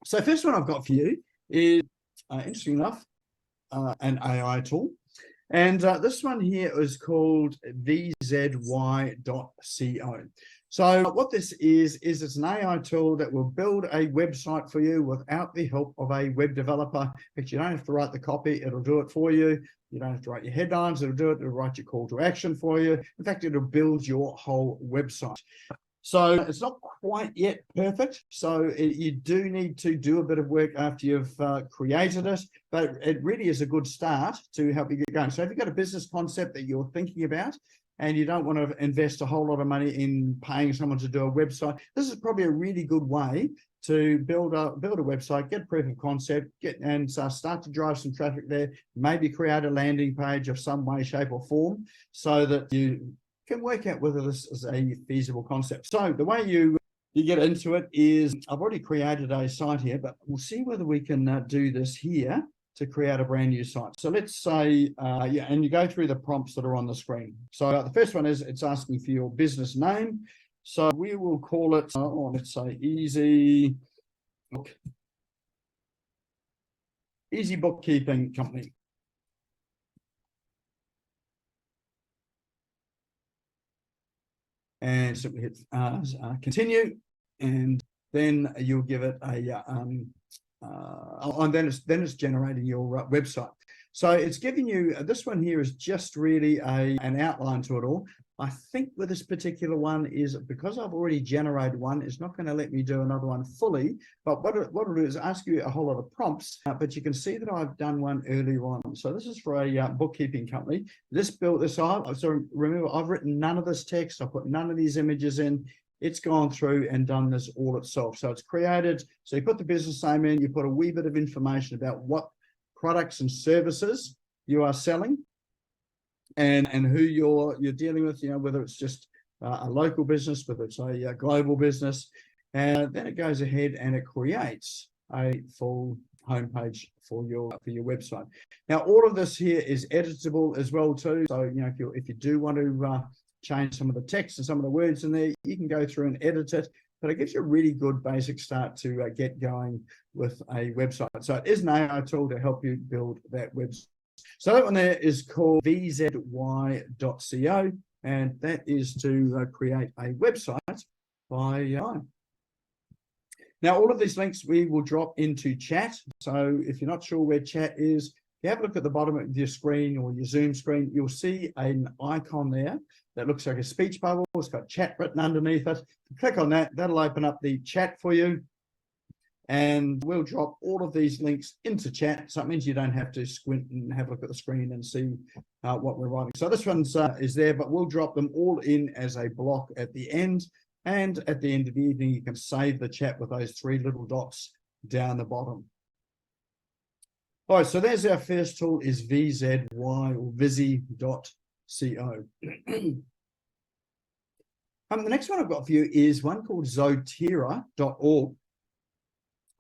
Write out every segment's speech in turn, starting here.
So first one I've got for you is, interesting enough, an AI tool. And this one here is called VZY.co. So what this is it's an AI tool that will build a website for you without the help of a web developer. But you don't have to write the copy, it'll do it for you. You don't have to write your headlines, it'll do it, it'll write your call to action for you. In fact, it'll build your whole website. So it's not quite yet perfect. So you do need to do a bit of work after you've created it, but it really is a good start to help you get going. So if you've got a business concept that you're thinking about and you don't want to invest a whole lot of money in paying someone to do a website, this is probably a really good way to build a website, get proof of concept, start to drive some traffic there, maybe create a landing page of some way, shape or form so that you can work out whether this is a feasible concept. So the way you get into it is, I've already created a site here, but we'll see whether we can do this here to create a brand new site. So let's say, and you go through the prompts that are on the screen. So the first one is it's asking for your business name. So we will call it, let's say Easy Bookkeeping Company. And so we hit continue, and then you'll give it a and then it's generating your website. So it's giving you, this one here is just really an outline to it all. I think with this particular one is because I've already generated one, it's not going to let me do another one fully, but what it'll do is ask you a whole lot of prompts, but you can see that I've done one earlier on. So this is for a bookkeeping company. So remember, I've written none of this text, I put none of these images in. It's gone through and done this all itself. So it's created, so you put the business name in, you put a wee bit of information about what products and services you are selling, and who you're dealing with, whether it's just a local business, whether it's a global business, and then it goes ahead and it creates a full homepage for your website. Now, all of this here is editable as well too. So if you do want to change some of the text and some of the words in there, you can go through and edit it. But it gives you a really good basic start to get going with a website. So it is an AI tool to help you build that website. So that one there is called VZY.co, and that is to create a website by AI. Now, all of these links we will drop into chat. So if you're not sure where chat is, if you have a look at the bottom of your screen or your Zoom screen, you'll see an icon there that looks like a speech bubble. It's got chat written underneath it. Click on that, that'll open up the chat for you. And we'll drop all of these links into chat. So it means you don't have to squint and have a look at the screen and see what we're writing. So this one's is there, but we'll drop them all in as a block at the end. And at the end of the evening, you can save the chat with those three little dots down the bottom. All right, so there's our first tool, is VZY or Vizzy.co. The next one I've got for you is one called Zotera.org.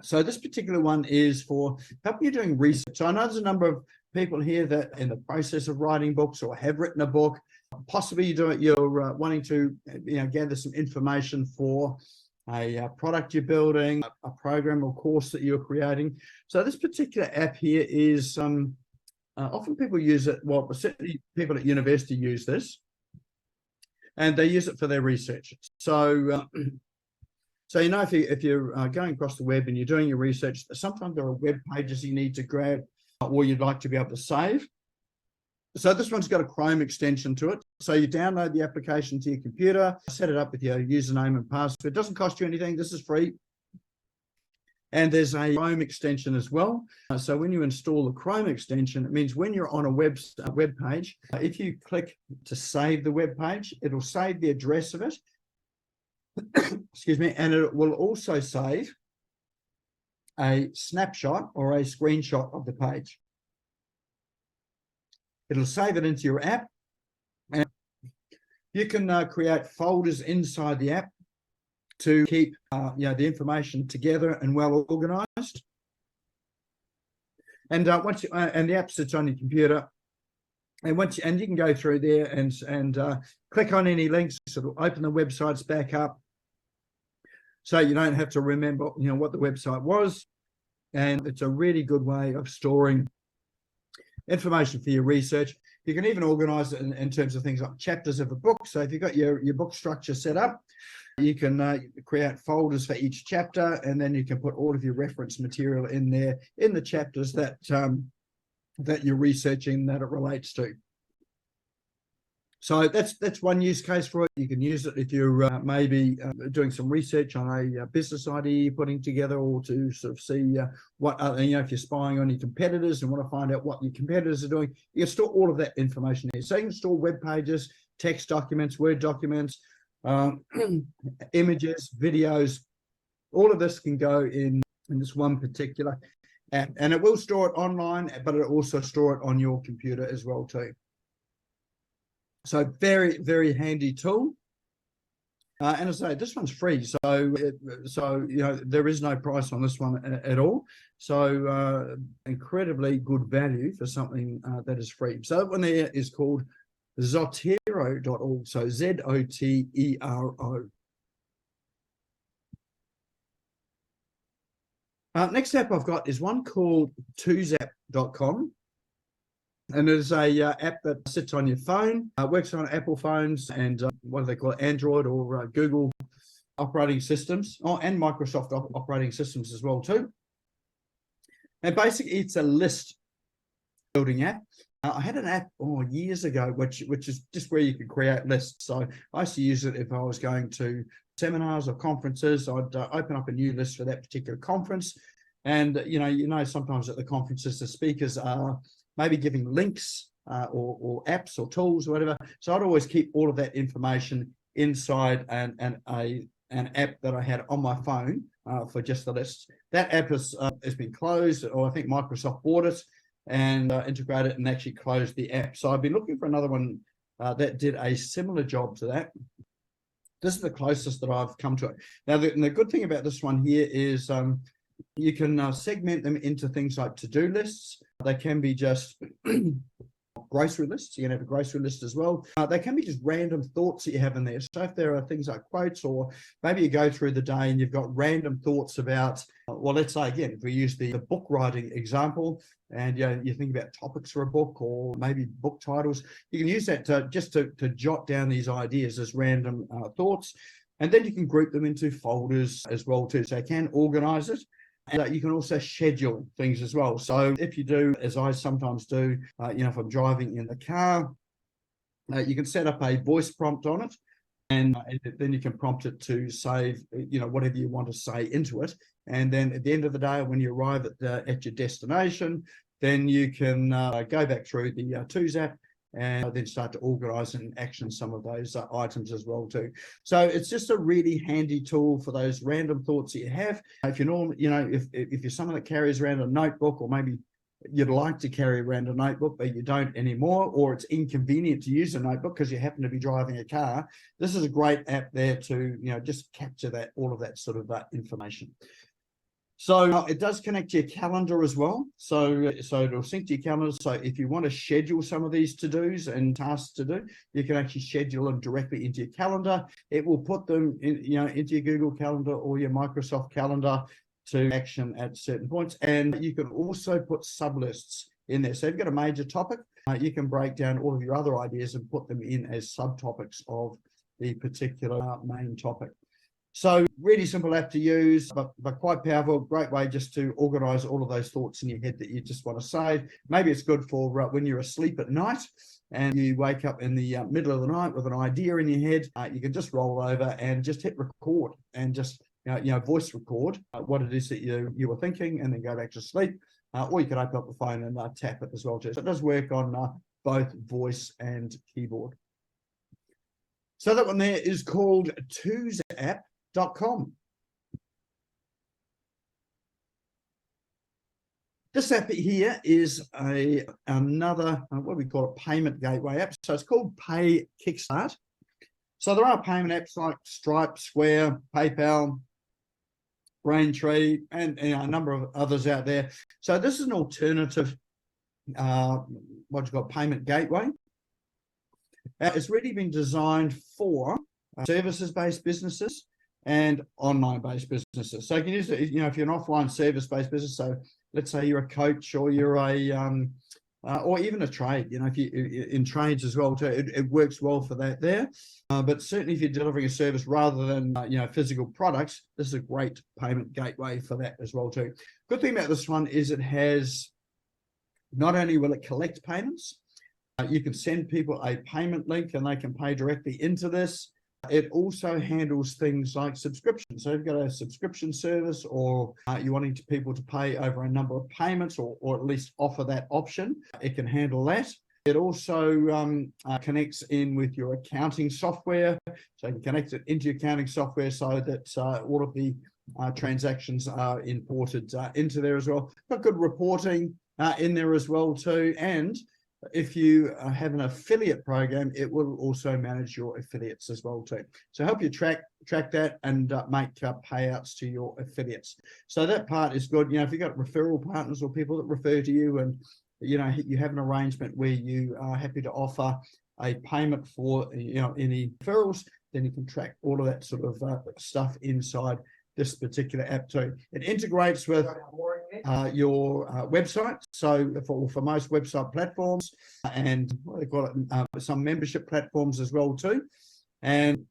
So this particular one is for helping you doing research. So I know there's a number of people here that are in the process of writing books or have written a book. Possibly you're wanting to gather some information for a product you're building, a program or course that you're creating. So this particular app here is often people use it. Well, certainly people at university use this, and they use it for their research. So so if you're going across the web and you're doing your research, sometimes there are web pages you need to grab or you'd like to be able to save. So this one's got a Chrome extension to it. So you download the application to your computer, set it up with your username and password. It doesn't cost you anything. This is free. And there's a Chrome extension as well. So when you install the Chrome extension, it means when you're on a web page, if you click to save the web page, it'll save the address of it. Excuse me, and it will also save a snapshot or a screenshot of the page. It'll save it into your app, and you can create folders inside the app to keep the information together and well organized. And and the app sits on your computer, and you can go through there and click on any links. So it'll open the websites back up, so you don't have to remember what the website was. and it's a really good way of storing information for your research. You can even organize it in terms of things like chapters of a book. So if you've got your book structure set up, you can create folders for each chapter, and then you can put all of your reference material in there in the chapters that that you're researching that it relates to. So that's one use case for it. You can use it if you're maybe doing some research on a business idea you're putting together, or to sort of see what if you're spying on your competitors and want to find out what your competitors are doing. You can store all of that information here. So you can store web pages, text documents, Word documents, images, videos. All of this can go in this one particular app, and it will store it online, but it'll also store it on your computer as well too. So very, very handy tool. And as I say, this one's free. So there is no price on this one at all. So incredibly good value for something that is free. So that one there is called Zotero.org. So Zotero. Next app I've got is one called twozap.com. And it is a app that sits on your phone, works on Apple phones and what do they call it, Android or Google operating systems, and Microsoft operating systems as well too. And basically, it's a list building app. I had an app years ago, which is just where you can create lists. So I used to use it if I was going to seminars or conferences. I'd open up a new list for that particular conference. And, sometimes at the conferences, the speakers are maybe giving links or apps or tools or whatever. So I'd always keep all of that information inside an app that I had on my phone for just the lists. That app has been closed, or I think Microsoft bought it and integrated and actually closed the app. So I've been looking for another one that did a similar job to that. This is the closest that I've come to it. Now, the good thing about this one here is you can segment them into things like to-do lists. They can be just grocery lists. You can have a grocery list as well. They can be just random thoughts that you have in there. So if there are things like quotes, or maybe you go through the day and you've got random thoughts about, well, let's say again, if we use the book writing example, and you think about topics for a book or maybe book titles, you can use that to jot down these ideas as random thoughts. And then you can group them into folders as well too. So you can organize it. And you can also schedule things as well. So if you do, as I sometimes do, if I'm driving in the car, you can set up a voice prompt on it, and then you can prompt it to save, whatever you want to say into it. And then at the end of the day, when you arrive at your destination, then you can go back through the Twos app and then start to organize and action some of those items as well too. So it's just a really handy tool for those random thoughts that you have. If you're normal, if you're someone that carries around a notebook, or maybe you'd like to carry around a notebook but you don't anymore, or it's inconvenient to use a notebook because you happen to be driving a car, this is a great app there to just capture all of that sort of information. So it does connect to your calendar as well. So it'll sync to your calendar. So if you want to schedule some of these to-dos and tasks to do, you can actually schedule them directly into your calendar. It will put them into your Google Calendar or your Microsoft Calendar to action at certain points. And you can also put sublists in there. So if you've got a major topic, you can break down all of your other ideas and put them in as subtopics of the particular main topic. So really simple app to use, but quite powerful. Great way just to organize all of those thoughts in your head that you just want to save. Maybe it's good for when you're asleep at night and you wake up in the middle of the night with an idea in your head. You can just roll over and just hit record and just voice record what it is that you were thinking, and then go back to sleep. Or you can open up the phone and tap it as well too. So it does work on both voice and keyboard. So that one there is called twozap.com. This app here is another what we call a payment gateway app. So it's called Pay Kickstart. So there are payment apps like Stripe, Square, PayPal, Braintree, and a number of others out there. So this is an alternative payment gateway. It's really been designed for services-based businesses and online-based businesses. So you can use it, you know, if you're an offline service-based business. So let's say you're a coach, or you're a or even a trade, you know, if you in trades as well too, it works well for that there. But certainly if you're delivering a service rather than you know, physical products, this is a great payment gateway for that as well too. Good thing about this one is it has, not only will it collect payments, you can send people a payment link and they can pay directly into this. It also handles things like subscriptions. So if you've got a subscription service, or you're wanting people to pay over a number of payments, or at least offer that option, it can handle that. It also connects in with your accounting software. So you can connect it into your accounting software so that all of the transactions are imported into there as well. Got good reporting in there as well too. And if you have an affiliate program, it will also manage your affiliates as well too. So help you track that and make payouts to your affiliates. So that part is good. You know, if you've got referral partners or people that refer to you, and you know, you have an arrangement where you are happy to offer a payment for, you know, any referrals, then you can track all of that sort of stuff inside this particular app too. It integrates with your website. So for most website platforms, and what they call it, some membership platforms as well too. And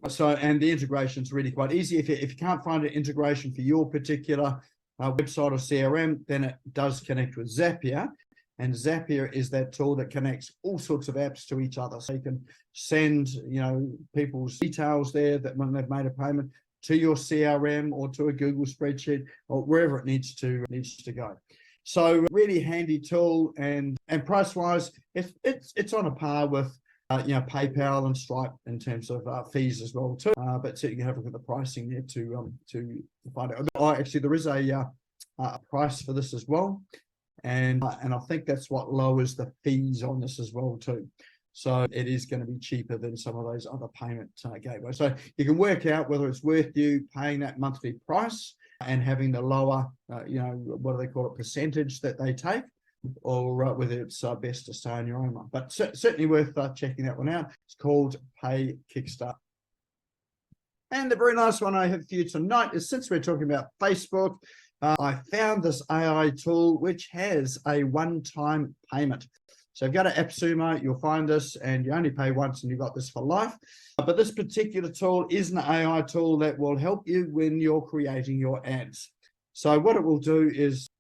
so, and the integration is really quite easy. If you can't find an integration for your particular website or CRM, then it does connect with Zapier. And Zapier is that tool that connects all sorts of apps to each other. So you can send, you know, people's details there that when they've made a payment to your CRM or to a Google spreadsheet or wherever it needs to go. So really handy tool, and price wise, it's on a par with you know, PayPal and Stripe in terms of fees as well too. But so you can have a look at the pricing there to find out. Oh, actually, there is a price for this as well, and I think that's what lowers the fees on this as well too. So it is going to be cheaper than some of those other payment gateways. So you can work out whether it's worth you paying that monthly price and having the lower, you know, what do they call it, percentage that they take, or whether it's best to stay on your own one. But certainly worth checking that one out. It's called Pay Kickstart. And the very last one I have for you tonight is, since we're talking about Facebook, I found this AI tool which has a one-time payment. So if you go to AppSumo, you'll find this, and you only pay once and you've got this for life. But this particular tool is an AI tool that will help you when you're creating your ads. So what it will do is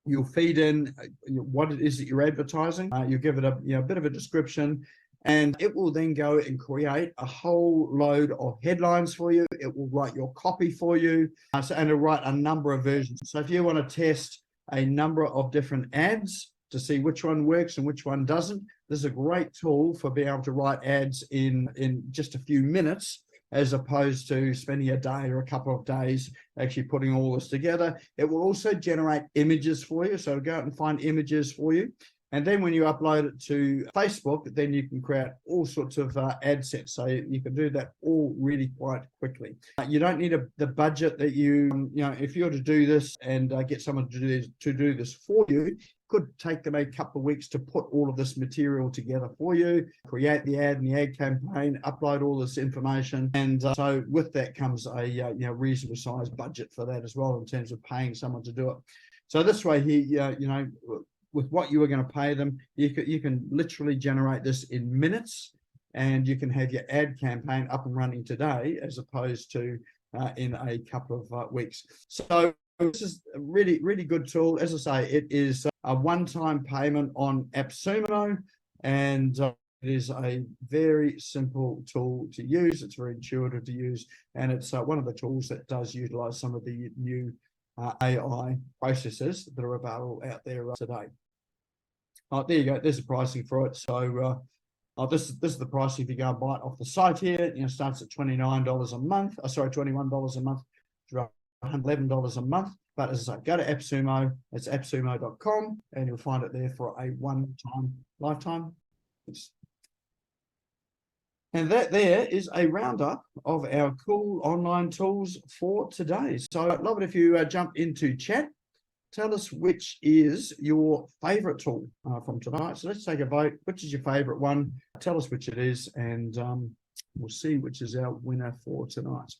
you'll feed in what it is that you're advertising. You give it a bit of a description, and it will then go and create a whole load of headlines for you. It will write your copy for you, and it'll write a number of versions. So if you want to test a number of different ads to see which one works and which one doesn't, this is a great tool for being able to write ads in just a few minutes, as opposed to spending a day or a couple of days actually putting all this together. It will also generate images for you. So go out and find images for you. And then when you upload it to Facebook, then you can create all sorts of ad sets. So you can do that all really quite quickly. You don't need the budget that you know, if you were to do this and get someone to do this for you, could take them a couple of weeks to put all of this material together for you, create the ad and the ad campaign, upload all this information. And so with that comes a you know, reasonable sized budget for that as well, in terms of paying someone to do it. So this way here, you know, with what you were going to pay them, you can literally generate this in minutes, and you can have your ad campaign up and running today, as opposed to in a couple of weeks. So this is a really, really good tool. As I say, it is a one-time payment on AppSumo, and it is a very simple tool to use. It's very intuitive to use, and it's one of the tools that does utilize some of the new AI processes that are available out there today. There you go. There's the pricing for it. So this is the pricing if you go and buy it off the site here. You know, starts at $29 a month. Sorry, $21 a month. $11 a month. But as I say, go to AppSumo. It's appsumo.com, and you'll find it there for a one-time lifetime. And that there is a roundup of our cool online tools for today. So I'd love it if you jump into chat. Tell us which is your favorite tool from tonight. So let's take a vote. Which is your favorite one? Tell us which it is, and we'll see which is our winner for tonight.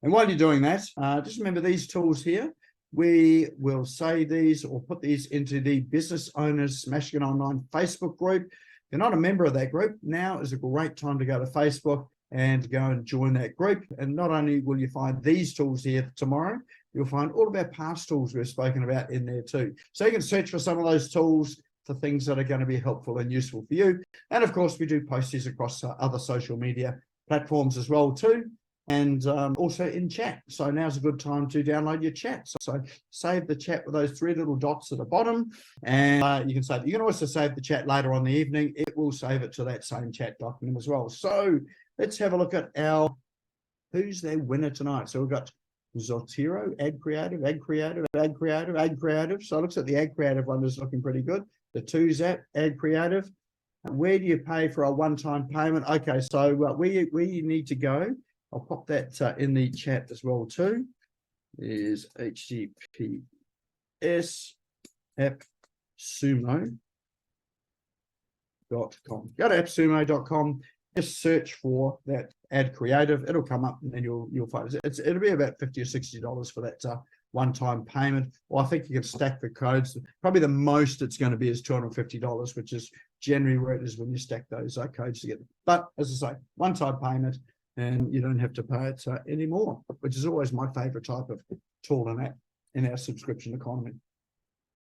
And while you're doing that, just remember these tools here. We will save these or put these into the Business Owners SmashGo Online Facebook group. If you're not a member of that group, now is a great time to go to Facebook and go and join that group. And not only will you find these tools here tomorrow, you'll find all of our past tools we've spoken about in there too. So you can search for some of those tools for things that are going to be helpful and useful for you. And of course, we do post these across other social media platforms as well too. And also in chat. So now's a good time to download your chat. So save the chat with those 3 little dots at the bottom, and you can save it. You can also save the chat later on in the evening. It will save it to that same chat document as well. So let's have a look at who's their winner tonight. So we've got Zotero, Ad Creative, Ad Creative, Ad Creative, Ad Creative. So it looks like the Ad Creative one is looking pretty good. The 2's app, Ad Creative. Where do you pay for a one-time payment? Okay, so where you need to go, I'll pop that in the chat as well too, is https appsumo.com. Go to appsumo.com, just search for that Ad Creative. It'll come up and then you'll find it. It'll be about $50 or $60 for that one-time payment. Or I think you can stack the codes. Probably the most it's going to be is $250, which is generally where it is when you stack those codes together. But as I say, one-time payment, and you don't have to pay it anymore, which is always my favorite type of tool in our subscription economy.